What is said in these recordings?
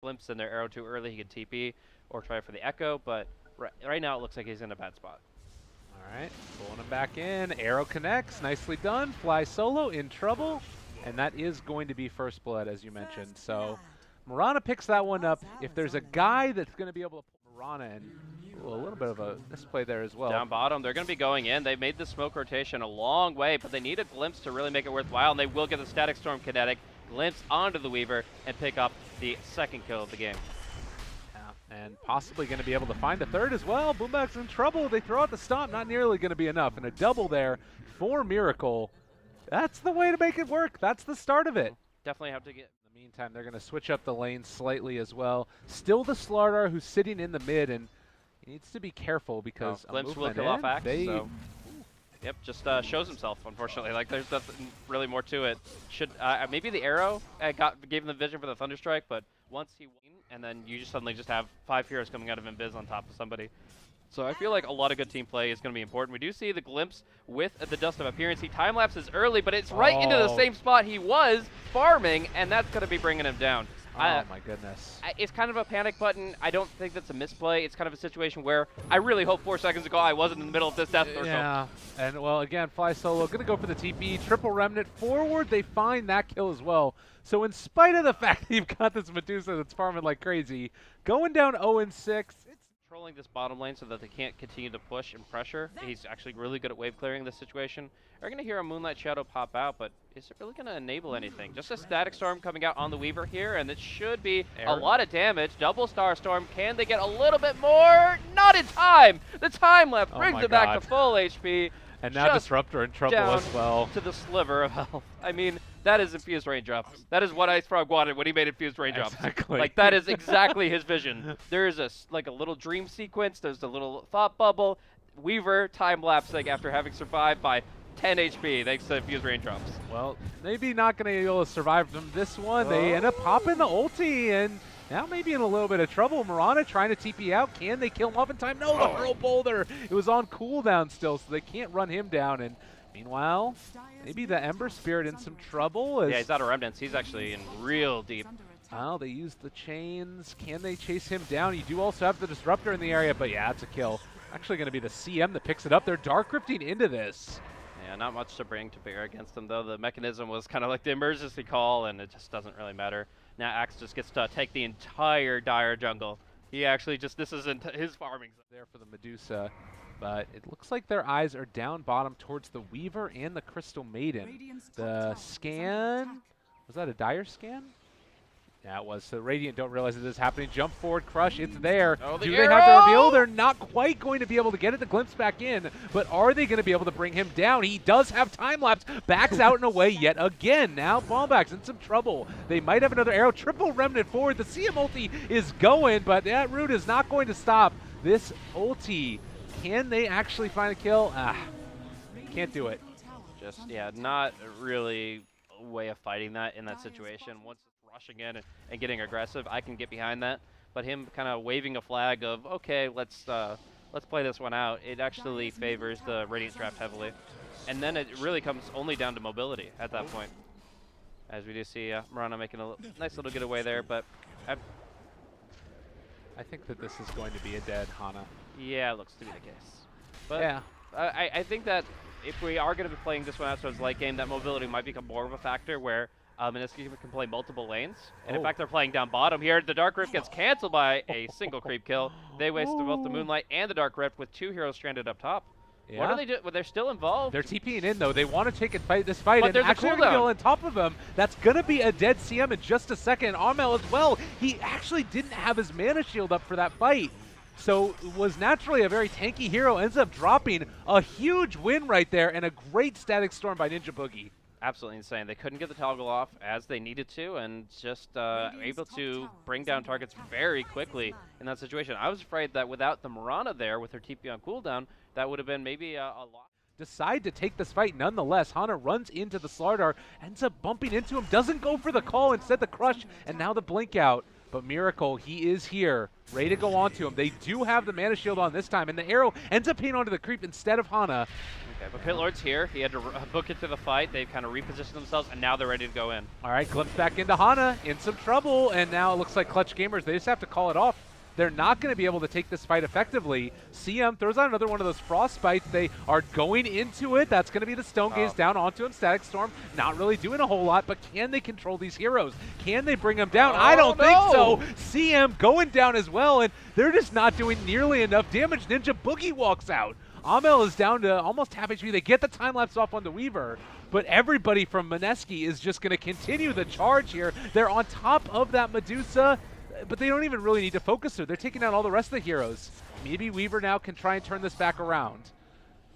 Glimpse in their arrow too early, he could TP or try for the Echo, but right now it looks like he's in a bad spot. All right, pulling him back in. Arrow connects, nicely done. flysolo in trouble, and that is going to be first blood, as you mentioned. So Mirana picks that one up. If there's a guy that's going to be able to pull Mirana in, a little bit of a misplay there as well. Down bottom, they're going to be going in. They've made the smoke rotation a long way, but they need a Glimpse to really make it worthwhile, and they will get the Static Storm kinetic, Glimpse onto the Weaver, and pick up the second kill of the game. Yeah, and possibly going to be able to find the third as well. Boombacs in trouble. They throw out the stomp, not nearly going to be enough, and a double there for Meracle. That's the way to make it work. That's the start of it. Definitely have to get... In the meantime, they're going to switch up the lane slightly as well. Still the Slardar who's sitting in the mid, and he needs to be careful because Glimpse will kill off Axe, so... Yep, just shows himself, unfortunately. Like, there's nothing really more to it. Should maybe the arrow gave him the vision for the Thunderstrike, but once he won, and then you just suddenly just have 5 heroes coming out of Invis on top of somebody. So I feel like a lot of good team play is going to be important. We do see the Glimpse with the Dust of Appearance. He time-lapses early, but it's right into the same spot he was farming, and that's going to be bringing him down. Oh my goodness. It's kind of a panic button. I don't think that's a misplay. It's kind of a situation where I really hope 4 seconds ago I wasn't in the middle of this death circle. Yeah, and well, again, flysolo going to go for the TP. Triple Remnant forward. They find that kill as well. So in spite of the fact that you've got this Medusa that's farming like crazy, going down 0-6, controlling this bottom lane so that they can't continue to push and pressure. He's actually really good at wave clearing this situation. We're going to hear a Moonlight Shadow pop out, but is it really going to enable anything? Just a Static Storm coming out on the Weaver here, and it should be a lot of damage. Double Star Storm. Can they get a little bit more? Not in time! The time left brings it back to full HP. And now Disruptor in trouble as well. To the sliver of health. I mean, that is infused raindrops. That is what Ice Frog wanted when he made infused raindrops. Exactly. Like, that is exactly his vision. There is a little dream sequence. There's a little thought bubble. Weaver time-lapsing after having survived by 10 HP thanks to infused raindrops. Well, maybe not going to be able to survive from this one. They end up popping the ulti, and now maybe in a little bit of trouble. Mirana trying to TP out. Can they kill him off in time? No, the Hurl Boulder. It was on cooldown still, so they can't run him down. And meanwhile, maybe the Ember Spirit in some trouble. Yeah, he's out of remnants. He's actually in real deep. Well, they use the chains. Can they chase him down? You do also have the Disruptor in the area, but yeah, it's a kill. Actually going to be the CM that picks it up. They're Dark Rifting into this. Yeah, not much to bring to bear against them, though. The mechanism was kind of like the emergency call, and it just doesn't really matter. Now Axe just gets to take the entire Dire jungle. He actually just, this isn't his farming. There for the Medusa, but it looks like their eyes are down bottom towards the Weaver and the Crystal Maiden. The scan, was that a Dire scan? Yeah, it was. So Radiant don't realize that this is happening. Jump forward, crush, it's there. Do they have the reveal? They're not quite going to be able to get it. The Glimpse back in, but are they going to be able to bring him down? He does have time lapse. Backs out and away yet again. Now Boombacs in some trouble. They might have another arrow. Triple Remnant forward. The CM ulti is going, but that route is not going to stop this ulti. Can they actually find a kill? Can't do it. Just, yeah, not really a way of fighting that in that situation. Once rushing in and getting aggressive, I can get behind that. But him kind of waving a flag of, okay, let's play this one out, it actually favors the Radiant draft heavily. And then it really comes only down to mobility at that point. As we do see Mirana making a nice little getaway there, but... I think that this is going to be a dead Hana. Yeah, it looks to be the case. But yeah. I think that if we are going to be playing this one out towards late game, that mobility might become more of a factor where Mineski can play multiple lanes. And in fact, they're playing down bottom here. The Dark Rift gets canceled by a single creep kill. They wasted both the Moonlight and the Dark Rift with 2 heroes stranded up top. Yeah. What do they do? Well, they're still involved. They're TPing in, though. They want to take this fight. But and actually go on top of them. That's going to be a dead CM in just a second. Armel as well. He actually didn't have his mana shield up for that fight. So was naturally a very tanky hero. Ends up dropping a huge win right there and a great Static Storm by ninjaboogie. Absolutely insane. They couldn't get the toggle off as they needed to, and just able to bring down targets very quickly in that situation. I was afraid that without the Mirana there with her TP on cooldown, that would have been maybe a lot. Decide to take this fight nonetheless. Hana runs into the Slardar, ends up bumping into him, doesn't go for the call, instead the crush, and now the blink out. But Meracle, he is here, ready to go onto him. They do have the mana shield on this time, and the arrow ends up hitting onto the creep instead of Hana. Okay, but Pit Lord's here. He had to book into the fight. They've kind of repositioned themselves, and now they're ready to go in. All right, glimpse back into Hana, in some trouble, and now it looks like Clutch Gamers, they just have to call it off. They're not going to be able to take this fight effectively. CM throws out another one of those Frostbites. They are going into it. That's going to be the Stone Gaze down onto him. Static Storm not really doing a whole lot, but can they control these heroes? Can they bring them down? I don't think so. CM going down as well, and they're just not doing nearly enough damage. Ninjaboogie walks out. Armel is down to almost half HP. They get the time-lapse off on the Weaver, but everybody from Mineski is just going to continue the charge here. They're on top of that Medusa, but they don't even really need to focus her. They're taking out all the rest of the heroes. Maybe Weaver now can try and turn this back around.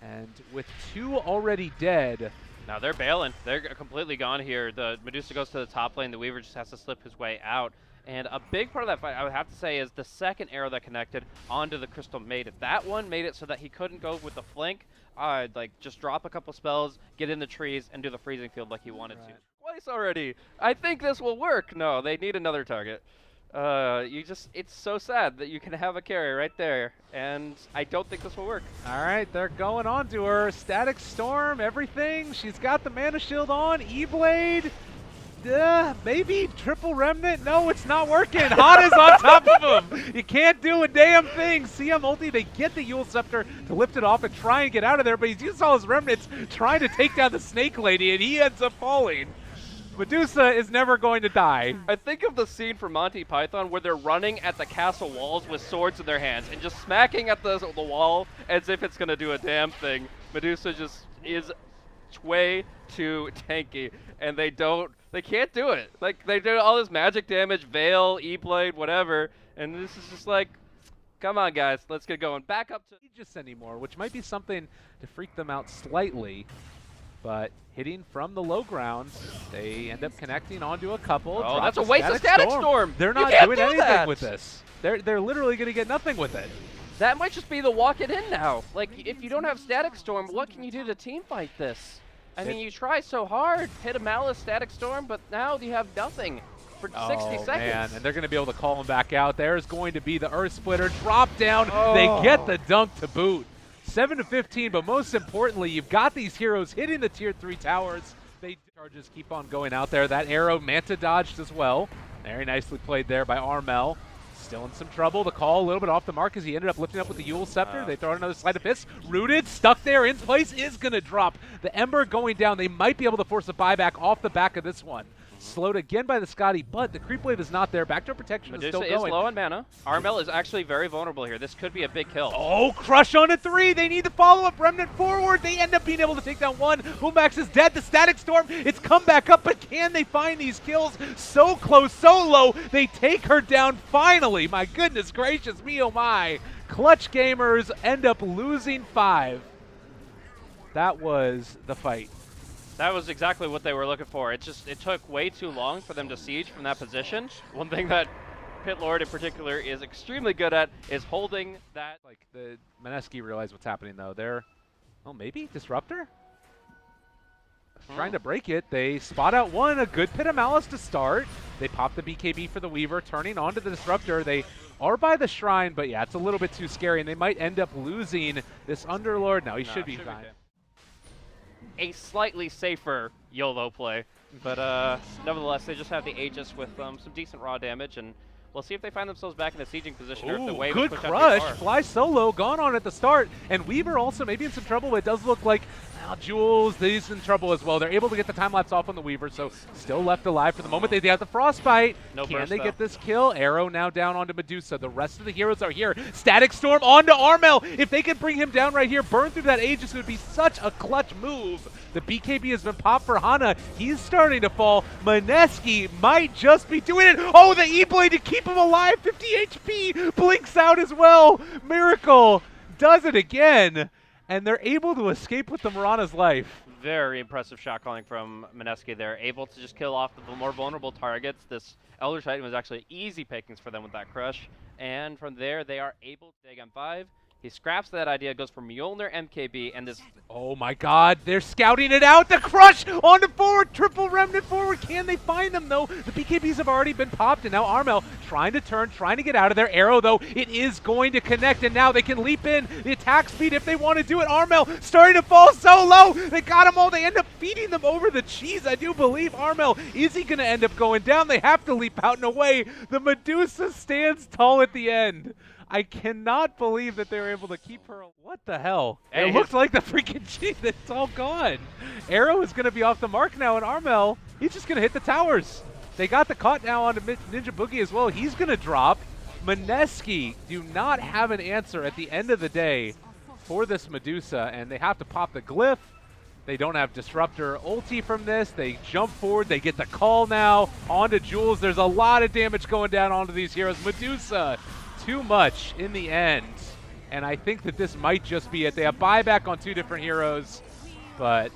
And with 2 already dead... Now they're bailing. They're completely gone here. The Medusa goes to the top lane. The Weaver just has to slip his way out. And a big part of that fight, I would have to say, is the second arrow that connected onto the Crystal Maiden. That one made it so that he couldn't go with the flank, like just drop a couple spells, get in the trees, and do the freezing field like he wanted to. Twice already. I think this will work. No, they need another target. It's so sad that you can have a carry right there, and I don't think this will work. All right, they're going on to her. Static Storm, everything. She's got the Mana Shield on. E-Blade. Maybe Triple Remnant? No, it's not working. Hana's on top of him. You can't do a damn thing. CM ulti, they get the Julz Scepter to lift it off and try and get out of there, but he's used all his remnants trying to take down the Snake Lady, and he ends up falling. Medusa is never going to die. I think of the scene from Monty Python where they're running at the castle walls with swords in their hands and just smacking at the wall as if it's going to do a damn thing. Medusa just is way too tanky, and they can't do it. Like, they do all this magic damage, Veil, E-Blade, whatever, and this is just like, come on, guys, let's get going. Back up to Aegis anymore, which might be something to freak them out slightly, but hitting from the low ground, they end up connecting onto a couple. Oh, that's a waste of Static Storm. They're not doing anything with this. They're literally going to get nothing with it. That might just be the walk it in now. Like, if you don't have Static Storm, what can you do to team fight this? I mean, you try so hard, hit a Malice, Static Storm, but now you have nothing for 60 seconds. Man, and they're going to be able to call him back out. There's going to be the Earth Splitter drop down. They get the dunk to boot. 7-15, but most importantly, you've got these heroes hitting the tier 3 towers. They charges keep on going out there. That arrow, Manta dodged as well. Very nicely played there by Armel. Still in some trouble. The call a little bit off the mark as he ended up lifting up with the Julz Scepter. They throw out another Sleight of Fist. Rooted, stuck there in place, is going to drop. The Ember going down. They might be able to force a buyback off the back of this one. Slowed again by the Scotty, but the creep wave is not there. Backdoor protection is still going. Medusa is low on mana. Armel is actually very vulnerable here. This could be a big kill. Oh, crush on a 3. They need the follow-up. Remnant forward. They end up being able to take down 1. Boombacs is dead. The Static Storm, it's come back up, but can they find these kills? So close, so low. They take her down finally. My goodness gracious me, oh my. Clutch Gamers end up losing 5. That was the fight. That was exactly what they were looking for. It took way too long for them to siege from that position. One thing that Pit Lord in particular is extremely good at is holding that. Like, the Mineski realize what's happening though. They're, well, maybe Disruptor? Trying to break it. They spot out 1, a good Pit of Malice to start. They pop the BKB for the Weaver, turning onto the Disruptor. They are by the Shrine, but yeah, it's a little bit too scary, and they might end up losing this Underlord. No, he should be fine. A slightly safer YOLO play, but nevertheless, they just have the Aegis with some decent raw damage, and we'll see if they find themselves back in a sieging position. Or if the wave good crush, fly solo, gone on at the start, and Weaver also maybe in some trouble. It does look like Julz, he's in trouble as well. They're able to get the time-lapse off on the Weaver, so still left alive for the moment. They have the Frostbite. Can they get this kill? Arrow now down onto Medusa. The rest of the heroes are here. Static Storm onto Armel. If they can bring him down right here, burn through that Aegis, it would be such a clutch move. The BKB has been popped for Hana. He's starting to fall. Mineski might just be doing it. Oh, the E-Blade to keep him alive. 50 HP. Blinks out as well. Meracle does it again. And they're able to escape with the Mirana's life. Very impressive shot calling from Mineski. They're able to just kill off the more vulnerable targets. This Elder Titan was actually easy pickings for them with that crush. And from there, they are able to take on 5. He scraps that idea, goes for Mjolnir, MKB, and this... Oh my god, they're scouting it out. The crush on the forward, triple remnant forward. Can they find them though? The BKBs have already been popped, and now Armel trying to turn, trying to get out of their arrow though. It is going to connect, and now they can leap in the attack speed if they want to do it. Armel starting to fall so low. They got them all. They end up feeding them over the cheese. I do believe Armel, is he going to end up going down? They have to leap out and away. The Medusa stands tall at the end. I cannot believe that they were able to keep her. What the hell? It looks like the freaking cheese. It's all gone. Arrow is going to be off the mark now, and Armel, he's just going to hit the towers. They got the caught now onto ninjaboogie as well. He's going to drop. Mineski do not have an answer at the end of the day for this Medusa, and they have to pop the glyph. They don't have Disruptor ulti from this. They jump forward. They get the call now onto Julz. There's a lot of damage going down onto these heroes. Medusa, too much in the end. And I think that this might just be it. They have buyback on 2 different heroes, but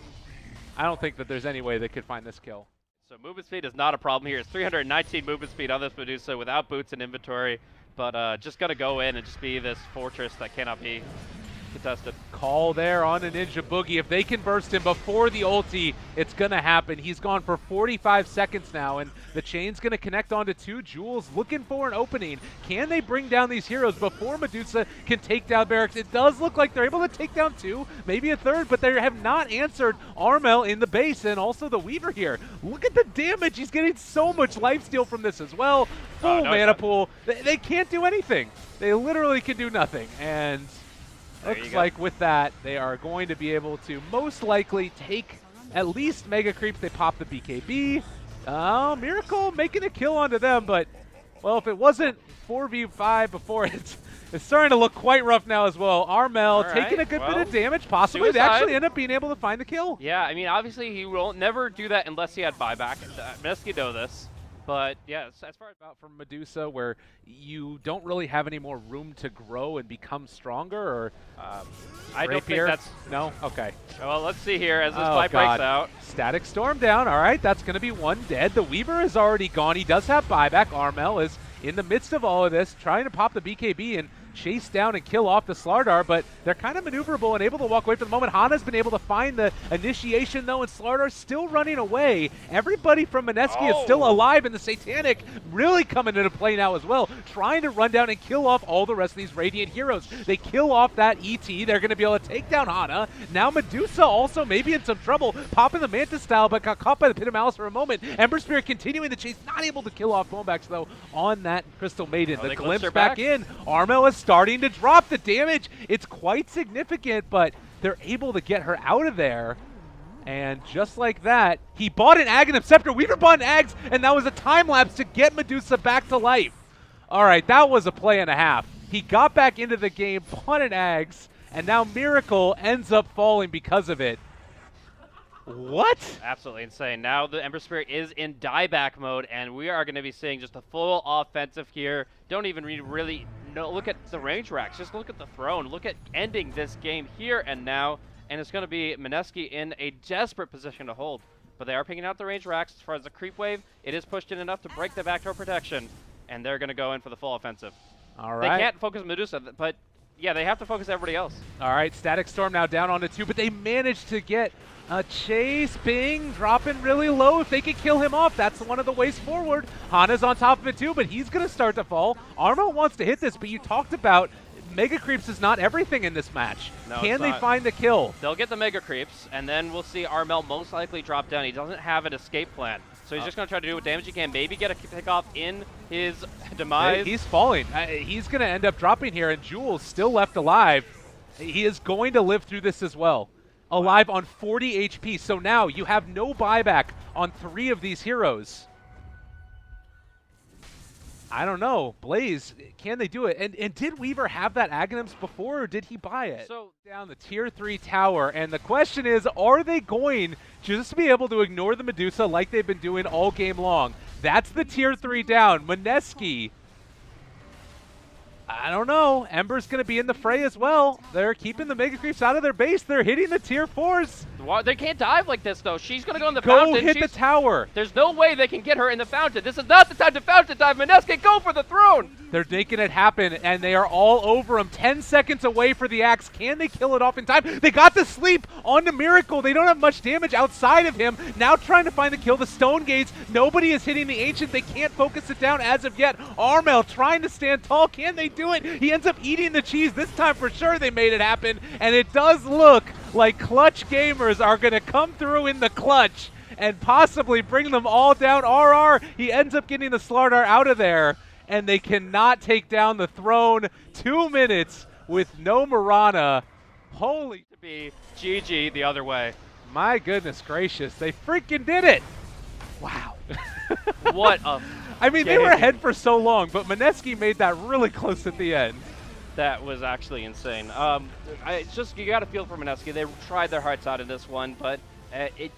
I don't think that there's any way they could find this kill. So movement speed is not a problem here. It's 319 movement speed on this Medusa without boots and inventory, but just going to go in and just be this fortress that cannot be contested. Call there on a ninjaboogie. If they can burst him before the ulti, it's going to happen. He's gone for 45 seconds now, and the chain's going to connect onto 2. Julz looking for an opening. Can they bring down these heroes before Medusa can take down Barracks? It does look like they're able to take down 2, maybe a 3rd, but they have not answered Armel in the base and also the Weaver here. Look at the damage. He's getting so much lifesteal from this as well. Full mana pool. They can't do anything. They literally can do nothing, and looks like with that, they are going to be able to most likely take at least Mega Creeps. They pop the BKB. Meracle making a kill onto them, but, well, if it wasn't 4v5 before, it's starting to look quite rough now as well. Armel taking a good bit of damage, possibly. Suicide. They actually end up being able to find the kill. Yeah, I mean, obviously he will never do that unless he had buyback. Mski know this. But yeah, as far as about from Medusa, where you don't really have any more room to grow and become stronger, or I don't think that's no. Okay. Well, let's see here as this fight breaks out. Static Storm down. All right, that's going to be 1 dead. The Weaver is already gone. He does have buyback. Armel is in the midst of all of this, trying to pop the BKB and chase down and kill off the Slardar, but they're kind of maneuverable and able to walk away for the moment. Hana's been able to find the initiation, though, and Slardar's still running away. Everybody from Mineski is still alive, and the Satanic really coming into play now as well, trying to run down and kill off all the rest of these Radiant heroes. They kill off that ET. They're going to be able to take down Hana. Now Medusa also maybe in some trouble, popping the Mantis style, but got caught by the Pit of Malice for a moment. Ember Spirit continuing the chase, not able to kill off Boombacs, though, on that Crystal Maiden. The glimpse back in. Armel is starting to drop the damage. It's quite significant, but they're able to get her out of there. And just like that, he bought an Aghanim Scepter. Weaver bought an Ags, and that was a time lapse to get Medusa back to life. All right, that was a play and a half. He got back into the game, bought an Ags, and now Meracle ends up falling because of it. What? Absolutely insane. Now the Ember Spirit is in dieback mode, and we are going to be seeing just a full offensive here. Don't even really look at the range racks. Just look at the throne. Look at ending this game here and now. And it's going to be Mineski in a desperate position to hold. But they are picking out the range racks. As far as the creep wave, it is pushed in enough to break the backdoor protection. And they're going to go in for the full offensive. All right. They can't focus Medusa, but yeah, they have to focus everybody else. All right, Static Storm now down onto 2, but they managed to get a chase. Ping dropping really low. If they could kill him off, that's one of the ways forward. Hana's on top of it too, but he's going to start to fall. Armel wants to hit this, but you talked about Mega Creeps is not everything in this match. No, can they find the kill? They'll get the Mega Creeps, and then we'll see Armel most likely drop down. He doesn't have an escape plan, so he's just going to try to do what damage he can. Maybe get a pick-off in his demise. He's falling. He's going to end up dropping here, and Julz still left alive. He is going to live through this as well. Alive on 40 HP, so now you have no buyback on 3 of these heroes. I don't know. Blaze, can they do it? And did Weaver have that Aghanims before, or did he buy it? So down the tier 3 tower, and the question is, are they going just to be able to ignore the Medusa like they've been doing all game long? That's the tier 3 down. Mineski, I don't know. Ember's going to be in the fray as well. They're keeping the Mega Creeps out of their base. They're hitting the tier 4s. They can't dive like this, though. She's going to go in the fountain. Go hit the tower. There's no way they can get her in the fountain. This is not the time to fountain dive. Mineski, go for the throne. They're making it happen, and they are all over him. 10 seconds away for the axe. Can they kill it off in time? They got the sleep on the Meracle. They don't have much damage outside of him. Now trying to find the kill. The Stone Gates. Nobody is hitting the Ancient. They can't focus it down as of yet. Armel trying to stand tall. Can they do it? He ends up eating the cheese. This time for sure they made it happen, and it does look like Clutch Gamers are going to come through in the clutch and possibly bring them all down. RR, he ends up getting the Slardar out of there, and they cannot take down the throne. 2 minutes with no Mirana. Holy To be GG the other way. my goodness gracious, they freaking did it. Wow. What a I mean, they game. were ahead for so long, but Mineski made that really close at the end. That was actually insane. It's just, you got to feel for Mineski. They tried their hearts out in this one, but it